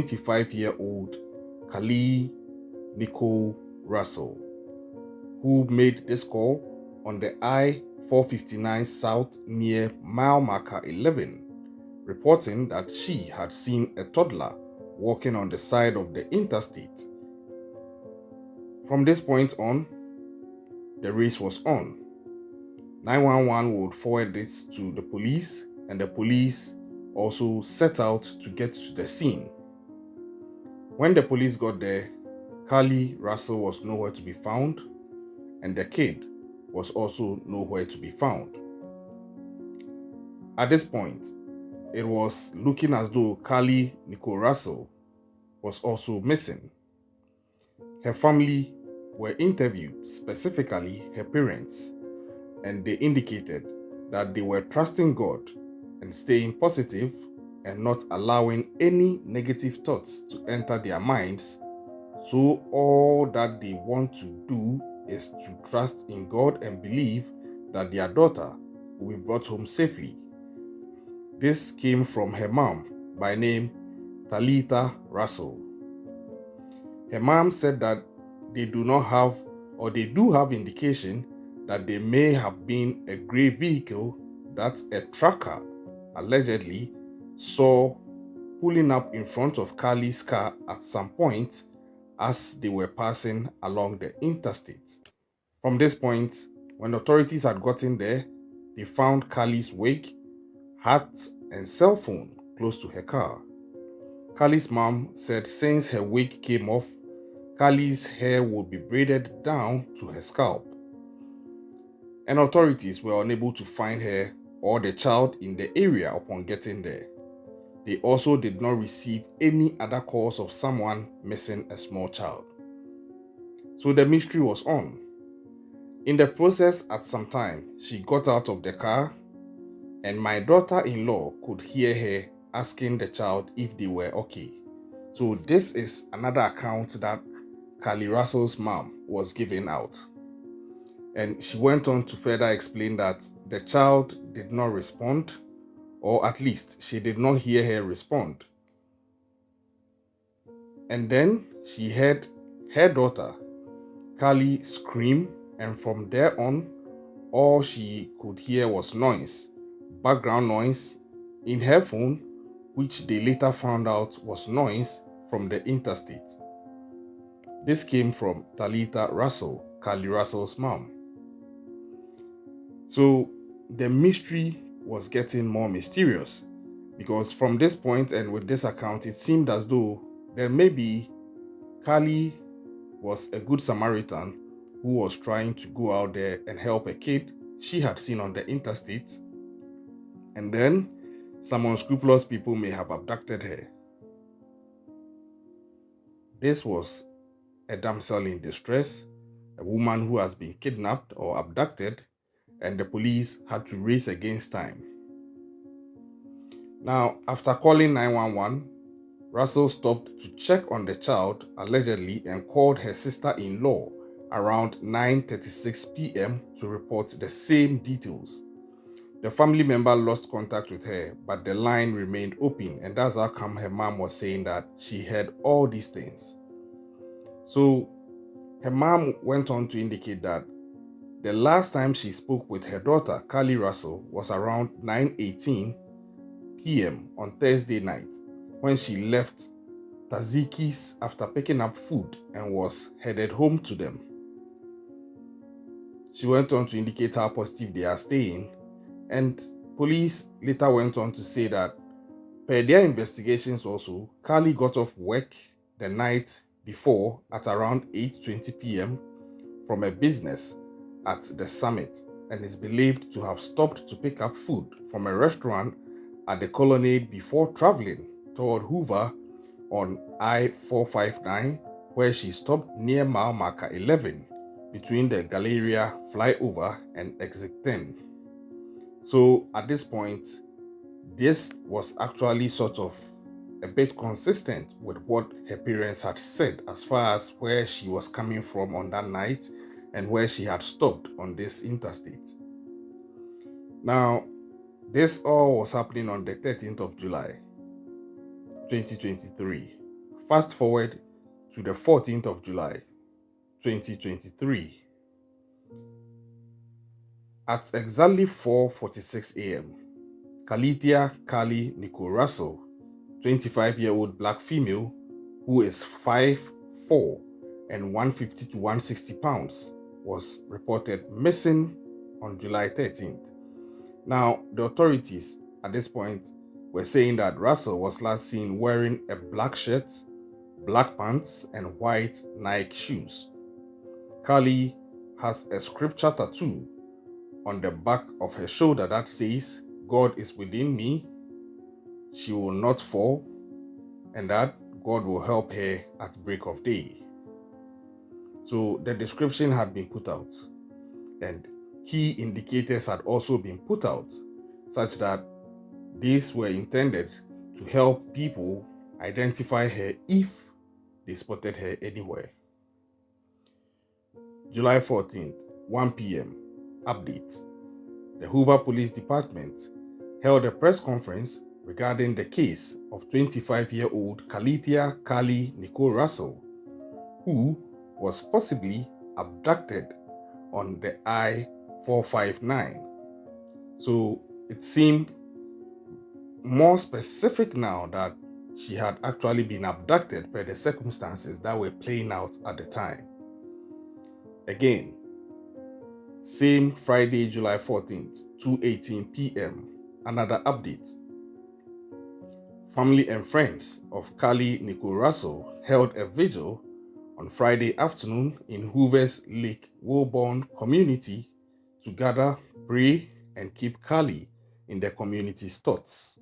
25-year-old Carlee Russell, who made this call on the I-459 South near mile marker 11, reporting that she had seen a toddler walking on the side of the interstate. From this point on, the race was on. 911 would forward this to the police, and the police also set out to get to the scene. When the police got there, Carlee Russell was nowhere to be found, and the kid was also nowhere to be found. At this point, it was looking as though Carlee Russell was also missing. Her family were interviewed, specifically her parents, and they indicated that they were trusting God and staying positive and not allowing any negative thoughts to enter their minds. So all that they want to do is to trust in God and believe that their daughter will be brought home safely. This came from her mom by name Carlee Russell. Her mom said that they do have indication that there may have been a gray vehicle that a trucker allegedly saw pulling up in front of Carlee's car at some point as they were passing along the interstate. From this point, when authorities had gotten there, they found Carlee's wig, hat, and cell phone close to her car. Carlee's mom said since her wig came off, Carlee's hair would be braided down to her scalp. And authorities were unable to find her or the child in the area upon getting there. They also did not receive any other calls of someone missing a small child. So the mystery was on. In the process, at some time, she got out of the car, and my daughter-in-law could hear her asking the child if they were okay. So this is another account that Carlee Russell's mom was giving out. And she went on to further explain that the child did not respond, or at least she did not hear her respond. And then she heard her daughter, Carlee, scream, and from there on, all she could hear was noise, background noise in her phone, which they later found out was noise from the interstate. This came from Carlee Russell, Carlee Russell's mom. So the mystery was getting more mysterious, because from this point and with this account, it seemed as though there maybe Carlee was a good Samaritan who was trying to go out there and help a kid she had seen on the interstate, and then some unscrupulous people may have abducted her. This was a damsel in distress, a woman who has been kidnapped or abducted, and the police had to race against time. Now, after calling 911, Russell stopped to check on the child, allegedly, and called her sister-in-law around 9:36 p.m. to report the same details. The family member lost contact with her, but the line remained open, and that's how come her mom was saying that she heard all these things. So her mom went on to indicate that the last time she spoke with her daughter, Carlee Russell, was around 9:18 p.m. on Thursday night, when she left Taziki's after picking up food and was headed home to them. She went on to indicate how positive they are staying, and police later went on to say that per their investigations also, Carlee got off work the night before at around 8:20 p.m. from a business at the summit, and is believed to have stopped to pick up food from a restaurant at the Colonnade before traveling toward Hoover on I-459, where she stopped near mile marker 11 between the Galleria flyover and exit 10. So at this point, this was actually sort of a bit consistent with what her parents had said as far as where she was coming from on that night and where she had stopped on this interstate. Now, this all was happening on the 13th of July, 2023. fast forward to the 14th of July, 2023. At exactly 4:46 a.m., Carlee Russell, 25-year-old black female who is 5'4" and 150 to 160 pounds, was reported missing on July 13th. Now, the authorities at this point were saying that Russell was last seen wearing a black shirt, black pants, and white Nike shoes. Carlee has a scripture tattoo on the back of her shoulder that says, "God is within me, she will not fall, and that God will help her at break of day." So the description had been put out, and key indicators had also been put out, such that these were intended to help people identify her if they spotted her anywhere. July 14th, 1 p.m. Update. The Hoover Police Department held a press conference regarding the case of 25-year-old Carlee Russell, who was possibly abducted on the I-459. So it seemed more specific now that she had actually been abducted per the circumstances that were playing out at the time. Again, same Friday, July 14th, 2:18 p.m., another update. Family and friends of Carlee Russell held a vigil on Friday afternoon in Hoover's Lake Wilbourn community to gather, pray, and keep Carlee in the community's thoughts.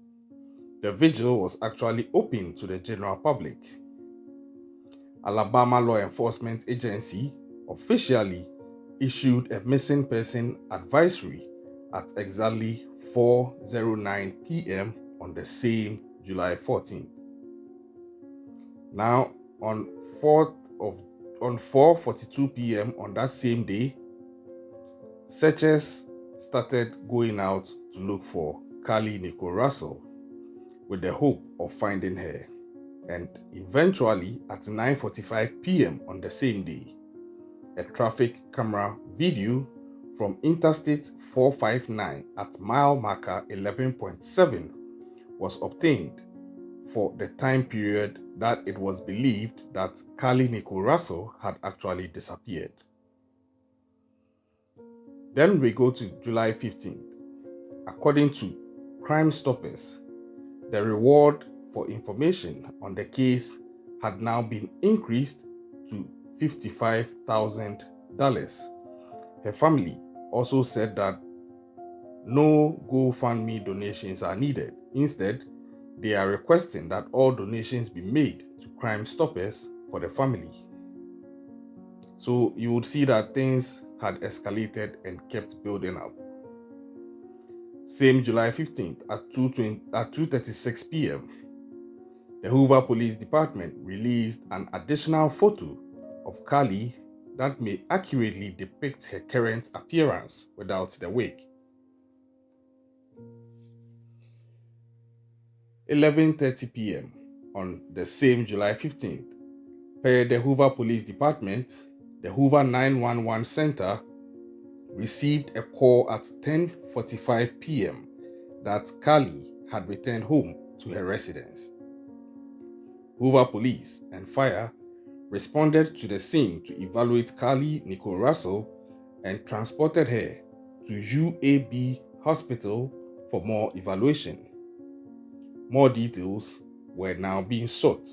The vigil was actually open to the general public. Alabama Law Enforcement Agency officially issued a missing person advisory at exactly 4:09 p.m. on the same July 14th. Now, on 4:42 p.m. on that same day, searchers started going out to look for Carlee Russell with the hope of finding her. And eventually, at 9:45 p.m. on the same day, a traffic camera video from Interstate 459 at mile marker 11.7 was obtained for the time period that it was believed that Carlee Russell had actually disappeared. Then we go to July 15th. According to Crime Stoppers, the reward for information on the case had now been increased to $55,000. Her family also said that no GoFundMe donations are needed. Instead, they are requesting that all donations be made to Crime Stoppers for the family. So you would see that things had escalated and kept building up. Same July 15th at 2:36 p.m., the Hoover Police Department released an additional photo of Carlee that may accurately depict her current appearance without the wig. 11:30 p.m. on the same July 15th, per the Hoover Police Department, the Hoover 911 Center received a call at 10:45 p.m. that Carlee had returned home to her residence. Hoover Police and Fire responded to the scene to evaluate Carlee Russell and transported her to UAB Hospital for more evaluation. More details were now being sought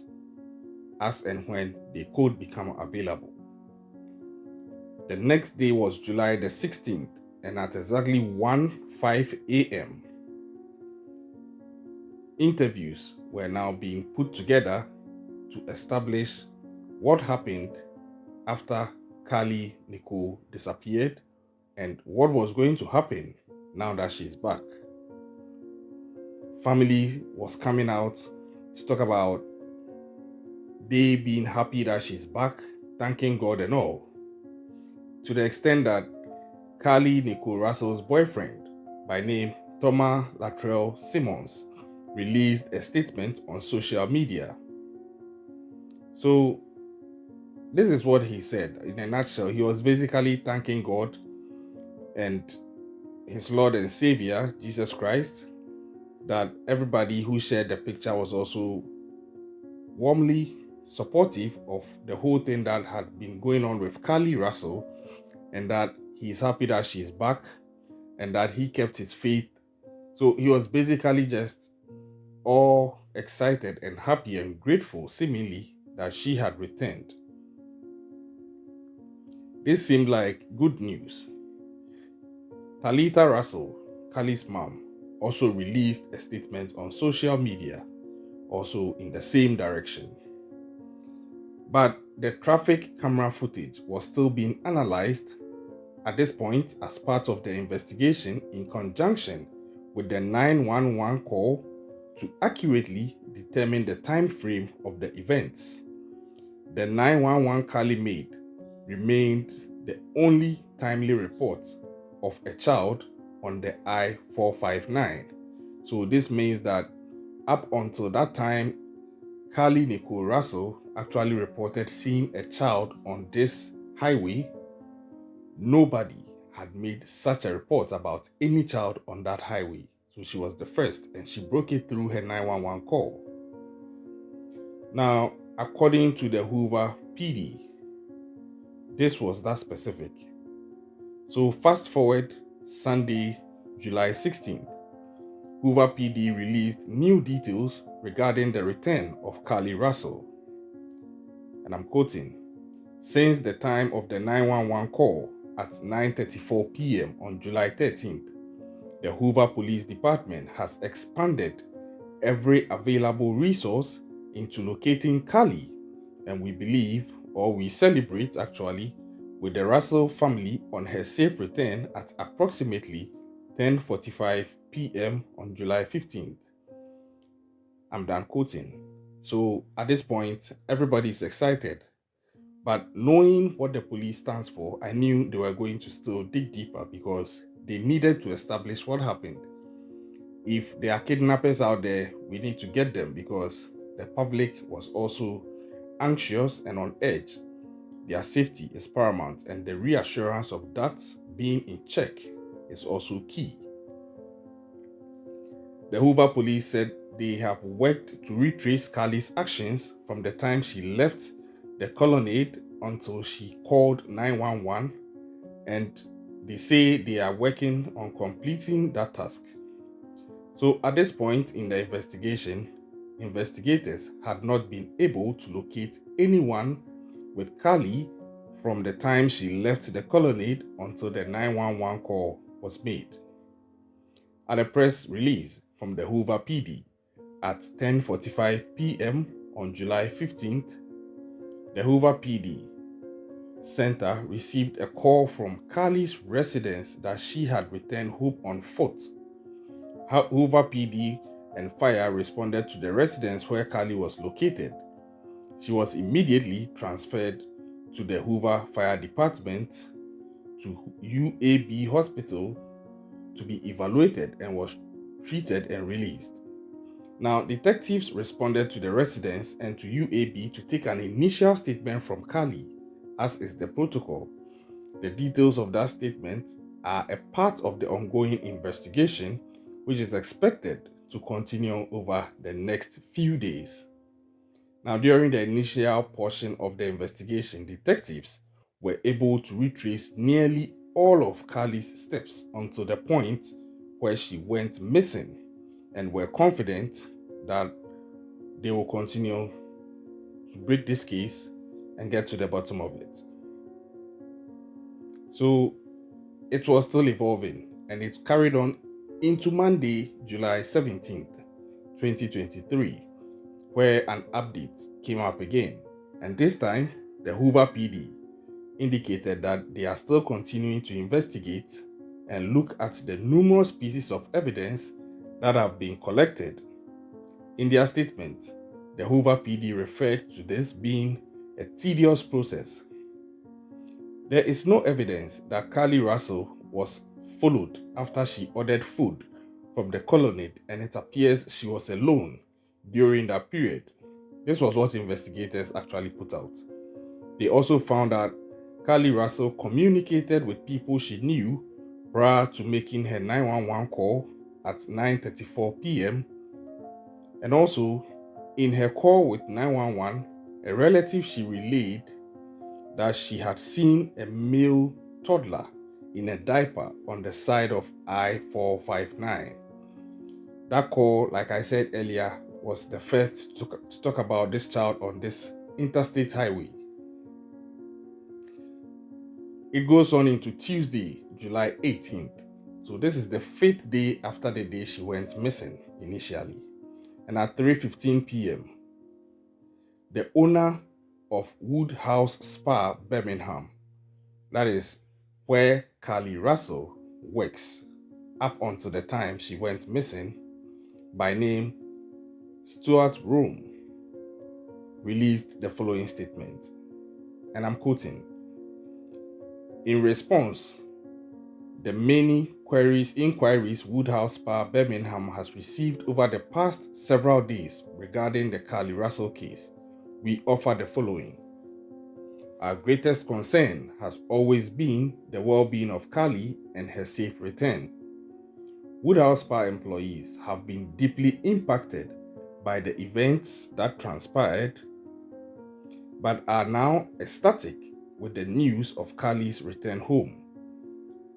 as and when they could become available. The next day was July the 16th, and at exactly 1:05 a.m., interviews were now being put together to establish what happened after Carlee disappeared and what was going to happen now that she's back. Family was coming out to talk about they being happy that she's back, thanking God and all, to the extent that Carlee Russell's boyfriend, by name Thomas Latrell Simmons, released a statement on social media. So, this is what he said in a nutshell. He was basically thanking God and his Lord and Savior, Jesus Christ, that everybody who shared the picture was also warmly supportive of the whole thing that had been going on with Carlee Russell, and that he's happy that she's back and that he kept his faith. So he was basically just all excited and happy and grateful, seemingly, that she had returned. This seemed like good news. Talitha Russell, Carlee's mom, also released a statement on social media, also in the same direction. But the traffic camera footage was still being analyzed at this point as part of the investigation in conjunction with the 911 call to accurately determine the time frame of the events. The 911 Carlee made remained the only timely report of a child on the I-459. So this means that up until that time, Carlee Nicole Russell actually reported seeing a child on this highway. Nobody had made such a report about any child on that highway. So she was the first, and she broke it through her 911 call. Now, according to the Hoover PD, this was that specific. So fast forward Sunday, July 16th, Hoover PD released new details regarding the return of Carlee Russell. And I'm quoting, "Since the time of the 911 call at 9:34 p.m. on July 13th, the Hoover Police Department has expanded every available resource into locating Carlee, and we believe, or we celebrate actually, with the Russell family on her safe return at approximately 10:45 p.m. on July 15th. I'm done quoting. So at this point, everybody is excited. But knowing what the police stands for, I knew they were going to still dig deeper because they needed to establish what happened. If there are kidnappers out there, we need to get them because the public was also anxious and on edge. Their safety is paramount, and the reassurance of that being in check is also key. The Hoover police said they have worked to retrace Carlee's actions from the time she left the colonnade until she called 911, and they say they are working on completing that task. So at this point in the investigation, investigators had not been able to locate anyone with Carlee from the time she left the colonnade until the 911 call was made. At a press release from the Hoover PD at 10:45 p.m. on July 15th, the Hoover PD Center received a call from Carlee's residence that she had returned home on foot. Hoover PD and fire responded to the residence where Carlee was located. She was immediately transferred to the Hoover Fire Department to UAB Hospital to be evaluated and was treated and released. Now, detectives responded to the residence and to UAB to take an initial statement from Carlee, as is the protocol. The details of that statement are a part of the ongoing investigation, which is expected to continue over the next few days. Now, during the initial portion of the investigation, detectives were able to retrace nearly all of Carlee's steps until the point where she went missing, and were confident that they will continue to break this case and get to the bottom of it. So it was still evolving, and it carried on into Monday, July 17th, 2023, where an update came up again. And this time, the Hoover PD indicated that they are still continuing to investigate and look at the numerous pieces of evidence that have been collected. In their statement, the Hoover PD referred to this being a tedious process. There is no evidence that Carlee Russell was followed after she ordered food from the colonnade, and it appears she was alone during that period. This was what investigators actually put out. They also found that Carlee Russell communicated with people she knew prior to making her 911 call at 9:34 p.m. And also, in her call with 911, a relative she relayed that she had seen a male toddler in a diaper on the side of I-459. That call, like I said earlier, was the first to talk about this child on this interstate highway. It goes on into Tuesday, July 18th. So this is the 5th day after the day she went missing initially. And at 3:15 p.m., the owner of Woodhouse Spa, Birmingham, that is where Carlee Russell works up until the time she went missing, by name Stuart Rome, released the following statement. And I'm quoting: "In response, the many inquiries Woodhouse Spa Birmingham has received over the past several days regarding the Carlee Russell case, we offer the following. Our greatest concern has always been the well-being of Carlee and her safe return. Woodhouse Spa employees have been deeply impacted by the events that transpired, but are now ecstatic with the news of Carlee's return home.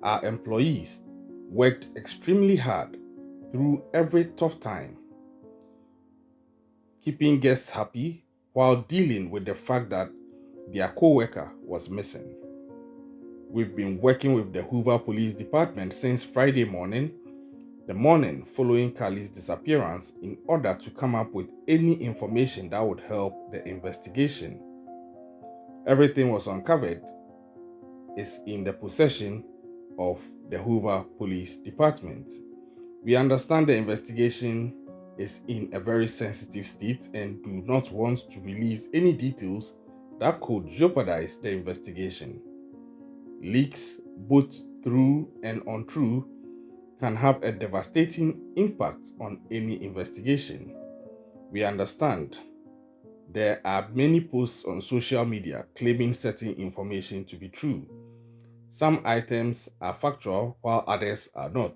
Our employees worked extremely hard through every tough time, keeping guests happy while dealing with the fact that their co-worker was missing. We've been working with the Hoover Police Department since Friday morning, the morning following Carlee's disappearance, in order to come up with any information that would help the investigation. Everything was uncovered is in the possession of the Hoover Police Department. We understand the investigation is in a very sensitive state and do not want to release any details that could jeopardize the investigation. Leaks, both true and untrue, can have a devastating impact on any investigation. We understand there are many posts on social media claiming certain information to be true. Some items are factual while others are not.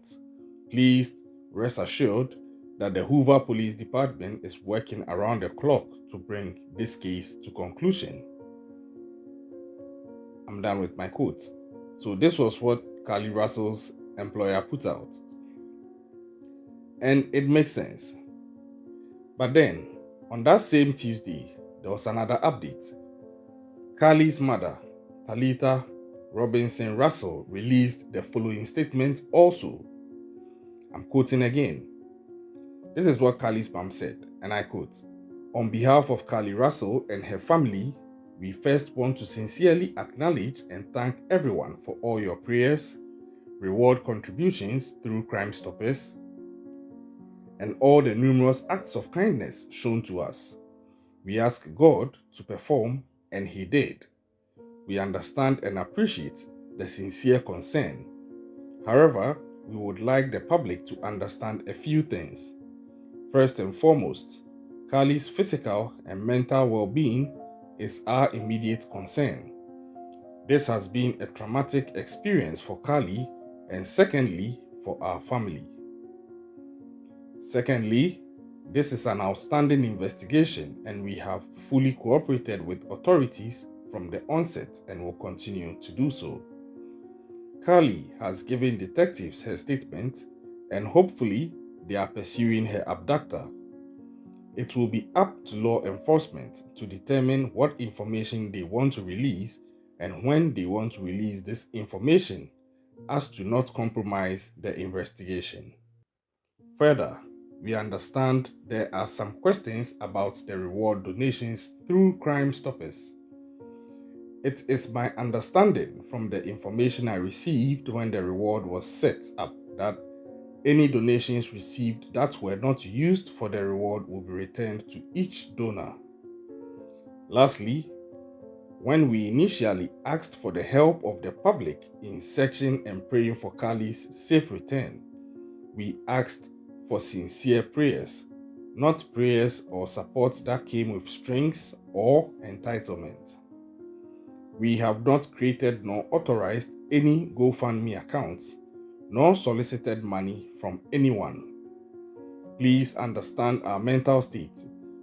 Please rest assured that the Hoover Police Department is working around the clock to bring this case to conclusion." I'm done with my quote. So this was what Carlee Russell's employer put out. And it makes sense. But then, on that same Tuesday, there was another update. Carlee's mother, Talitha Robinson Russell, released the following statement also. I'm quoting again. This is what Carlee's mom said, and I quote: "On behalf of Carlee Russell and her family, we first want to sincerely acknowledge and thank everyone for all your prayers, reward contributions through Crime Stoppers, and all the numerous acts of kindness shown to us. We ask God to perform, and He did. We understand and appreciate the sincere concern. However, we would like the public to understand a few things. First and foremost, Carlee's physical and mental well-being is our immediate concern. This has been a traumatic experience for Carlee, and secondly, for our family. Secondly, this is an outstanding investigation, and we have fully cooperated with authorities from the onset and will continue to do so. Carlee has given detectives her statement, and hopefully they are pursuing her abductor. It will be up to law enforcement to determine what information they want to release and when they want to release this information, as to not compromise the investigation. Further, we understand there are some questions about the reward donations through Crime Stoppers. It is my understanding from the information I received when the reward was set up that any donations received that were not used for the reward will be returned to each donor. Lastly, when we initially asked for the help of the public in searching and praying for Carlee's safe return, we asked for sincere prayers, not prayers or support that came with strings or entitlement. We have not created nor authorized any GoFundMe accounts, nor solicited money from anyone. Please understand our mental state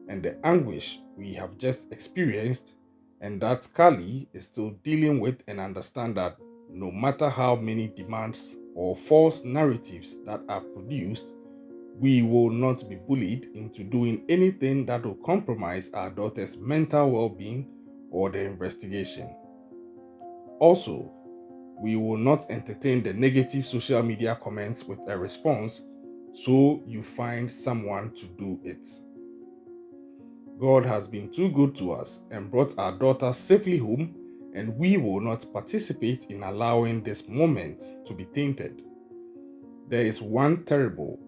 and the anguish we have just experienced, and that Carlee is still dealing with, and understand that no matter how many demands or false narratives that are produced, we will not be bullied into doing anything that will compromise our daughter's mental well-being or the investigation. Also, we will not entertain the negative social media comments with a response, so you find someone to do it. God has been too good to us and brought our daughter safely home, and we will not participate in allowing this moment to be tainted. There is one terrible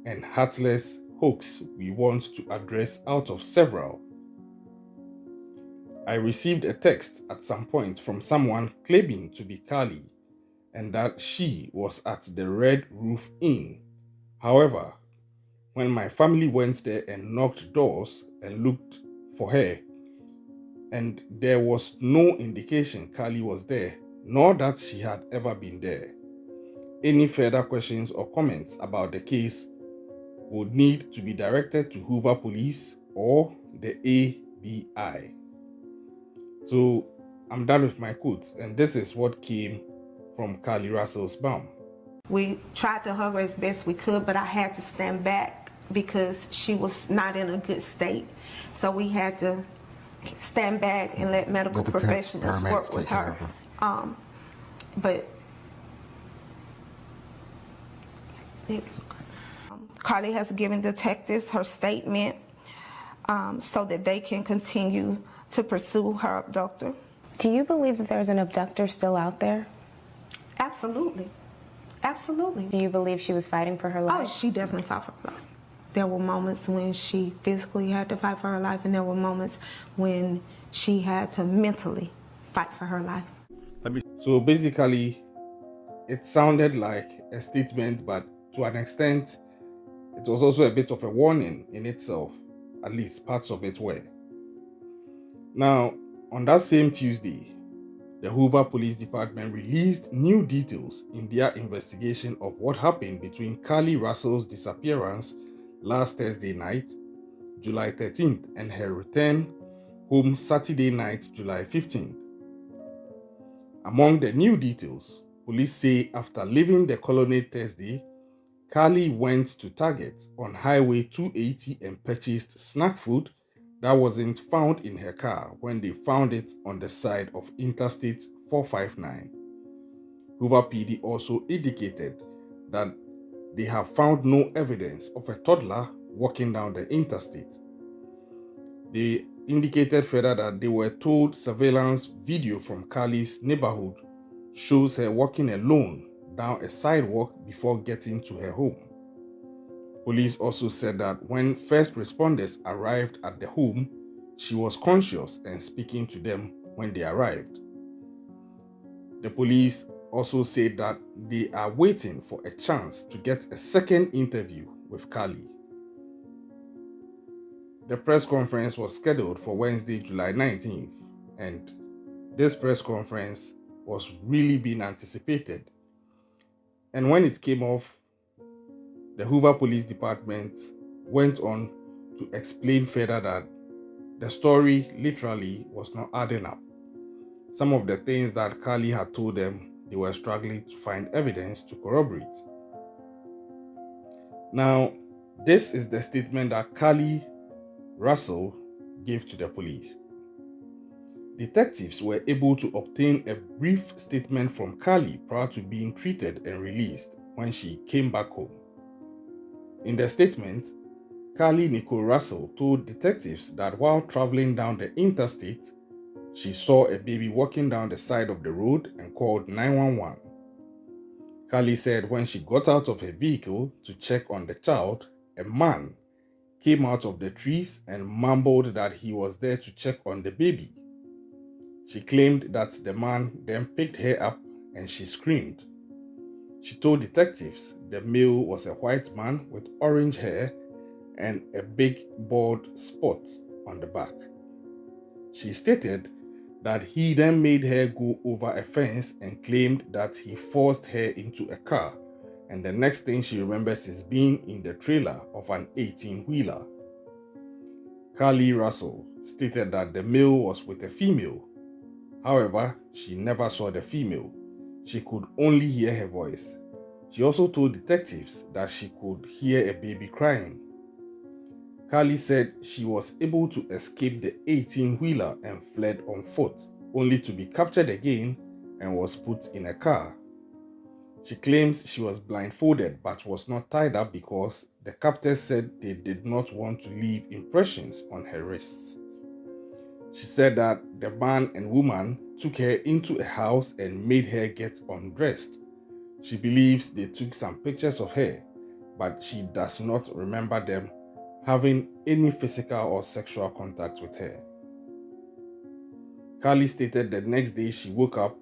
and heartless hoax we want to address out of several. I received a text at some point from someone claiming to be Carlee and that she was at the Red Roof Inn. However, when my family went there and knocked doors and looked for her, and there was no indication Carlee was there, nor that she had ever been there. Any further questions or comments about the case would need to be directed to Hoover Police or the ABI. So I'm done with my quotes, and this is what came from Carlee Russell's mom. We tried to hug her as best we could, but I had to stand back because she was not in a good state. So we had to stand back and let medical professionals work with her. But Carlee has given detectives her statement so that they can continue to pursue her abductor. Do you believe that there's an abductor still out there? Absolutely. Absolutely. Do you believe she was fighting for her life? Oh, she definitely fought for her life. There were moments when she physically had to fight for her life, and there were moments when she had to mentally fight for her life. So basically, it sounded like a statement, but to an extent, it was also a bit of a warning in itself. At least parts of it were. Now, on that same Tuesday, the Hoover Police Department released new details in their investigation of what happened between Carlee Russell's disappearance last Thursday night, July 13th, and her return home Saturday night, July 15th. Among the new details, police say after leaving the colonnade Thursday, Carlee went to Target on Highway 280 and purchased snack food that wasn't found in her car when they found it on the side of Interstate 459. Hoover PD also indicated that they have found no evidence of a toddler walking down the interstate. They indicated further that they were told surveillance video from Carlee's neighborhood shows her walking alone down a sidewalk before getting to her home. Police also said that when first responders arrived at the home, she was conscious and speaking to them when they arrived. The police also said that they are waiting for a chance to get a second interview with Carlee. The press conference was scheduled for Wednesday, July 19th, and this press conference was really being anticipated. And when it came off, the Hoover Police Department went on to explain further that the story literally was not adding up. Some of the things that Carlee had told them, they were struggling to find evidence to corroborate. Now, this is the statement that Carlee Russell gave to the police. Detectives were able to obtain a brief statement from Carlee prior to being treated and released when she came back home. In the statement, Carlee Russell told detectives that while traveling down the interstate, she saw a baby walking down the side of the road and called 911. Carlee said when she got out of her vehicle to check on the child, a man came out of the trees and mumbled that he was there to check on the baby. She claimed that the man then picked her up and she screamed. She told detectives the male was a white man with orange hair and a big bald spot on the back. She stated that he then made her go over a fence and claimed that he forced her into a car, and the next thing she remembers is being in the trailer of an 18-wheeler. Carlee Russell stated that the male was with a female. However, she never saw the female. She could only hear her voice. She also told detectives that she could hear a baby crying. Carlee said she was able to escape the 18-wheeler and fled on foot, only to be captured again and was put in a car. She claims she was blindfolded but was not tied up because the captors said they did not want to leave impressions on her wrists. She said that the man and woman took her into a house and made her get undressed. She believes they took some pictures of her, but she does not remember them having any physical or sexual contact with her. Carlee stated the next day she woke up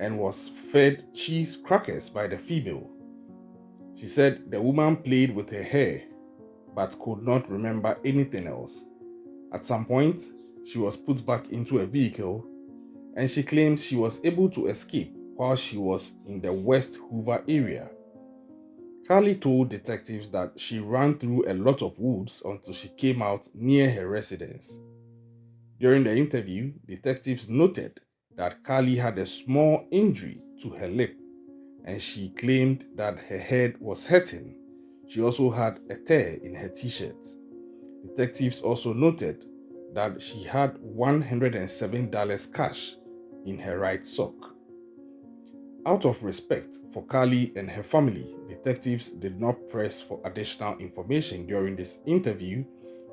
and was fed cheese crackers by the female. She said the woman played with her hair but could not remember anything else. At some point, she was put back into a vehicle, and she claims she was able to escape while she was in the West Hoover area. Carlee told detectives that she ran through a lot of woods until she came out near her residence. During the interview, detectives noted that Carlee had a small injury to her lip, and she claimed that her head was hurting. She also had a tear in her t-shirt. Detectives also noted that she had $107 cash in her right sock. Out of respect for Carlee and her family, detectives did not press for additional information during this interview,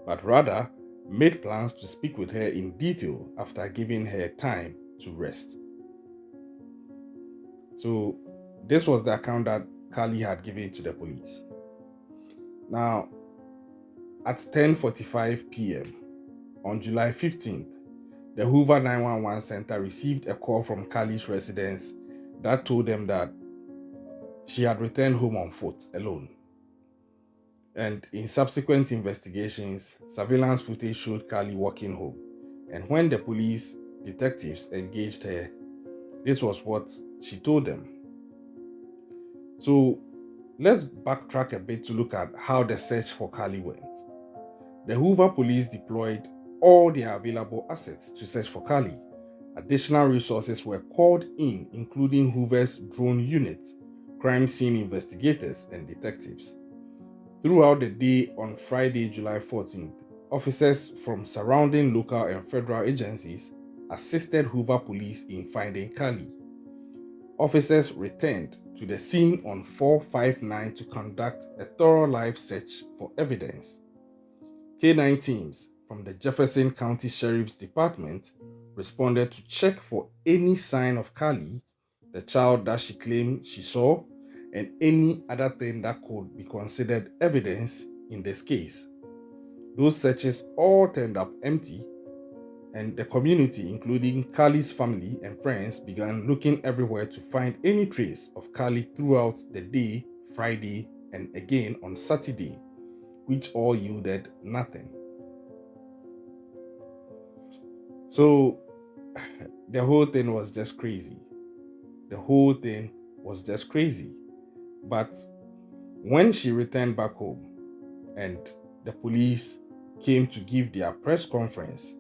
but rather made plans to speak with her in detail after giving her time to rest. So, this was the account that Carlee had given to the police. Now, at 10:45 p.m. on July 15th, the Hoover 911 Center received a call from Carlee's residence that told them that she had returned home on foot alone. And in subsequent investigations, surveillance footage showed Carlee walking home. And when the police detectives engaged her, this was what she told them. So let's backtrack a bit to look at how the search for Carlee went. The Hoover police deployed all their available assets to search for Carlee. Additional resources were called in, including Hoover's drone unit, crime scene investigators, and detectives. Throughout the day on Friday, July 14th, officers from surrounding local and federal agencies assisted Hoover police in finding Carlee. Officers returned to the scene on 4/5/9 to conduct a thorough live search for evidence. K9 teams from the Jefferson County Sheriff's Department responded to check for any sign of Carlee, the child that she claimed she saw, and any other thing that could be considered evidence in this case. Those searches all turned up empty, and the community, including Carlee's family and friends, began looking everywhere to find any trace of Carlee throughout the day, Friday, and again on Saturday, which all yielded nothing. So the whole thing was just crazy. But when she returned back home and the police came to give their press conference,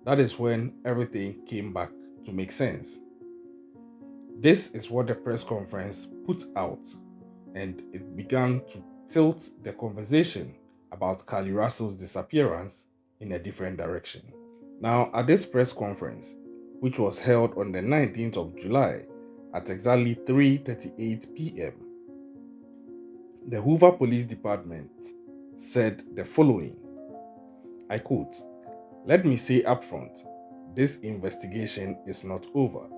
that is when everything came back to make sense. This is what the press conference put out, and it began to tilt the conversation about Carlee Russell's disappearance in a different direction. Now, at this press conference, which was held on the 19th of July at exactly 3:38 p.m., the Hoover Police Department said the following, I quote, "Let me say upfront, this investigation is not over.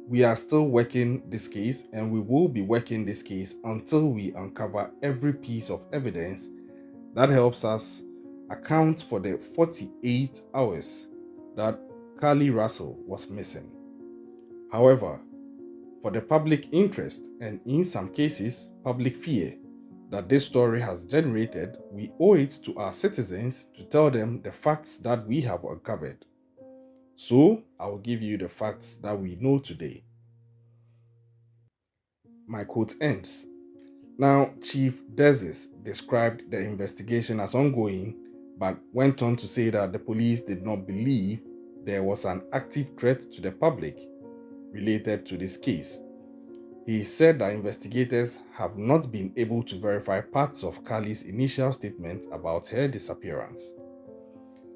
We are still working this case, and we will be working this case until we uncover every piece of evidence that helps us account for the 48 hours that Carlee Russell was missing. However, for the public interest and in some cases public fear, that this story has generated, we owe it to our citizens to tell them the facts that we have uncovered. So, I will give you the facts that we know today. My quote ends. Now, Chief Dezis described the investigation as ongoing, but went on to say that the police did not believe there was an active threat to the public related to this case. He said that investigators have not been able to verify parts of Carlee's initial statement about her disappearance.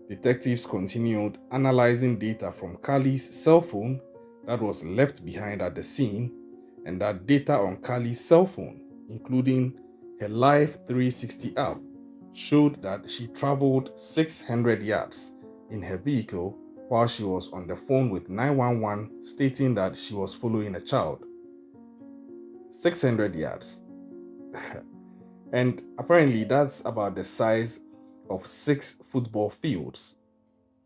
Detectives continued analyzing data from Carlee's cell phone that was left behind at the scene, and that data on Carlee's cell phone, including her Live 360 app, showed that she traveled 600 yards in her vehicle while she was on the phone with 911, stating that she was following a child. 600 yards. And apparently that's about the size of 6 football fields,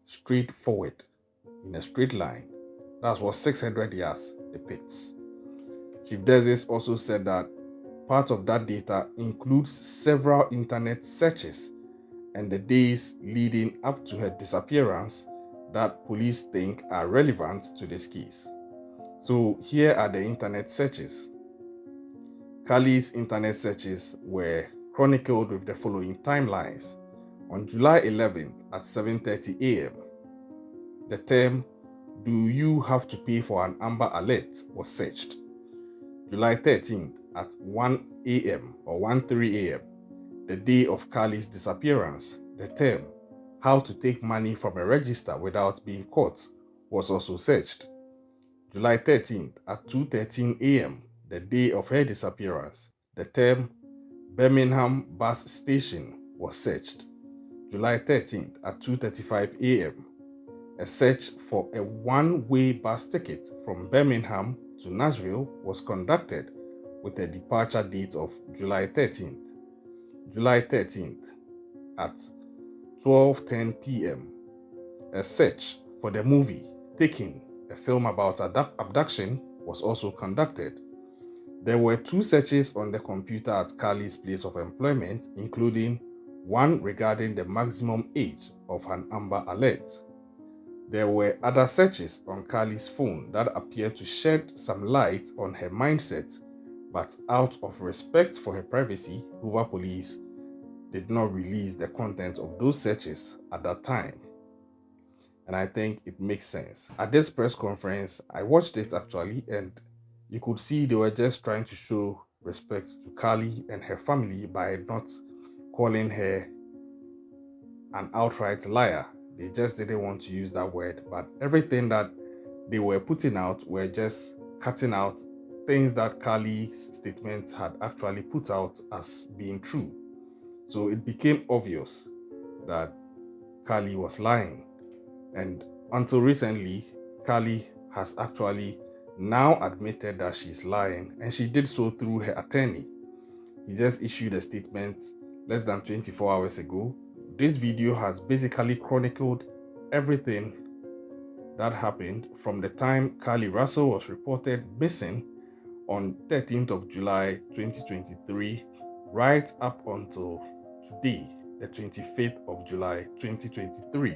straight forward in a straight line. That's what 600 yards depicts. Chief Dezis also said that part of that data includes several internet searches and the days leading up to her disappearance that police think are relevant to this case. So here are the internet searches. Carlee's internet searches were chronicled with the following timelines. On July 11th at 7:30 a.m., the term "Do you have to pay for an Amber Alert" was searched. July 13th at 1 a.m. or 1:03 a.m., the day of Carlee's disappearance, the term "How to take money from a register without being caught" was also searched. July 13th at 2:13 a.m., the day of her disappearance, the term "Birmingham Bus Station" was searched. July 13th at 2:35 a.m., a search for a one-way bus ticket from Birmingham to Nashville was conducted with a departure date of July 13th. July 13th at 12:10 p.m., a search for the movie Taken, a film about abduction, was also conducted. There were 2 searches on the computer at Carlee's place of employment, including one regarding the maximum age of an Amber Alert. There were other searches on Carlee's phone that appeared to shed some light on her mindset, but out of respect for her privacy, Hoover police did not release the content of those searches at that time. And I think it makes sense. At this press conference, I watched it actually, and you could see they were just trying to show respect to Carlee and her family by not calling her an outright liar. They just didn't want to use that word, but everything that they were putting out were just cutting out things that Carlee's statement had actually put out as being true. So it became obvious that Carlee was lying. And until recently, Carlee has actually now admitted that she's lying, and she did so through her attorney. He just issued a statement less than 24 hours ago. This video has basically chronicled everything that happened from the time Carlee Russell was reported missing on 13th of July 2023 right up until today, the 25th of July 2023.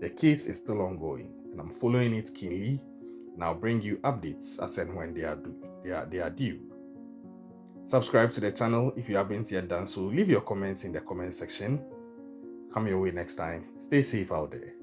The case is still ongoing, and I'm following it keenly, and I'll bring you updates as and when they are due. Subscribe to the channel if you haven't yet done so. Leave your comments in the comment section. Come your way next time. Stay safe out there.